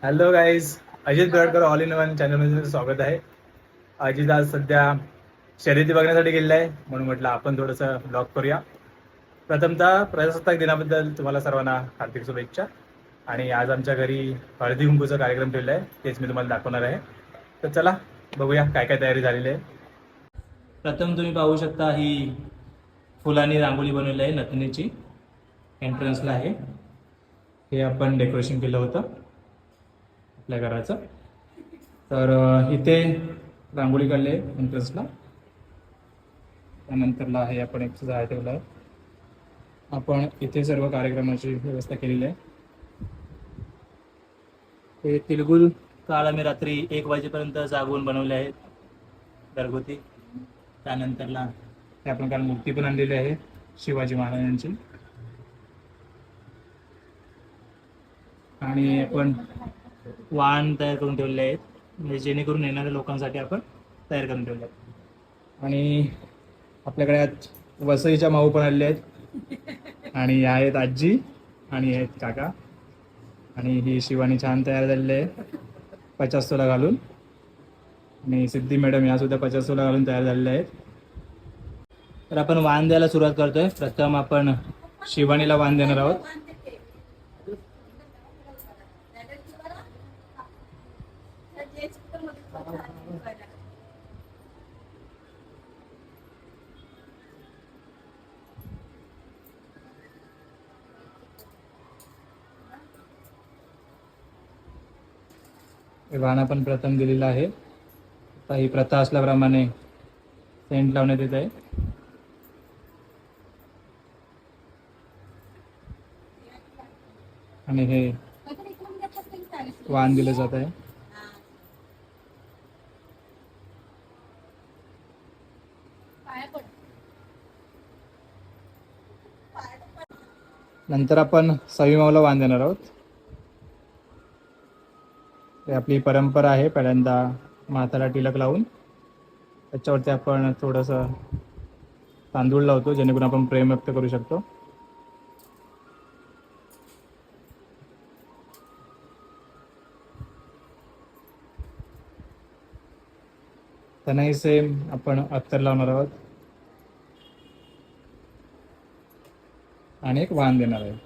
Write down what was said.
Hello guys, Ajit Biradkar all in one चॅनलमध्ये स्वागत आहे. अजित आज सध्या शर्यती बघण्यासाठी गेलेला आहे, म्हणून म्हटलं आपण थोडंसं ब्लॉग करूया. प्रथमतः प्रजासत्ताक दिनाबद्दल तुम्हाला सर्वांना हार्दिक शुभेच्छा. आणि आज आमच्या घरी हळदी कुंकूचा कार्यक्रम ठेवला आहे, तेच मी तुम्हाला दाखवणार आहे. तर चला बघूया काय काय तयारी झालेली आहे. प्रथम तुम्ही पाहू शकता ही फुलांनी रांगोळी बनवली आहे, नथनीची एंट्रन्सला आहे. हे आपण डेकोरेशन केलं होतं आपल्या घराचं. तर इथे रांगोळी काढली आहे एंट्रन्सला. त्यानंतरला हे आपण एक झाड ठेवलं आहे. आपण इथे सर्व कार्यक्रमाची व्यवस्था केलेली आहे. हे तिळगुळ काल आम्ही रात्री 1 वाजेपर्यंत जागवून बनवले आहेत घरगुती. त्यानंतरला हे आपण काल मूर्ती पण आणलेली आहे शिवाजी महाराजांची. आणि आपण वाण तयार करून ठेवले आहेत, म्हणजे जेणेकरून येणाऱ्या लोकांसाठी आपण तयार करून ठेवले आहेत. आणि आपल्याकडे आज वसईच्या माऊ पण आलेले आहेत. आणि या आहेत आजी आणि आहेत काका. आणि ही शिवानी छान तयार झालेली आहे 50 तोला घालून. आणि सिद्धी मॅडम या सुद्धा 50 तोला घालून तयार झालेल्या आहेत. तर आपण वाण द्यायला सुरुवात करतोय. प्रथम आपण शिवानीला वाण देणार आहोत. वाण आपण प्रथम दिलेला आहे. आता ही प्रथा असल्याप्रमाणे सेंट लावण्यात येत आहे. आणि हे वाण दिलं जात आहे. नंतर आपण सवीमावला वाण देणार आहोत. हे आपली परंपरा आहे, पहिल्यांदा माथ्याला टिलक लावून त्याच्यावरती आपण थोडंसं तांदूळ लावतो, जेणेकरून आपण प्रेम व्यक्त करू शकतो. त्यांनाही सेम आपण अत्तर लावणार आहोत आणि एक वाण देणार आहे.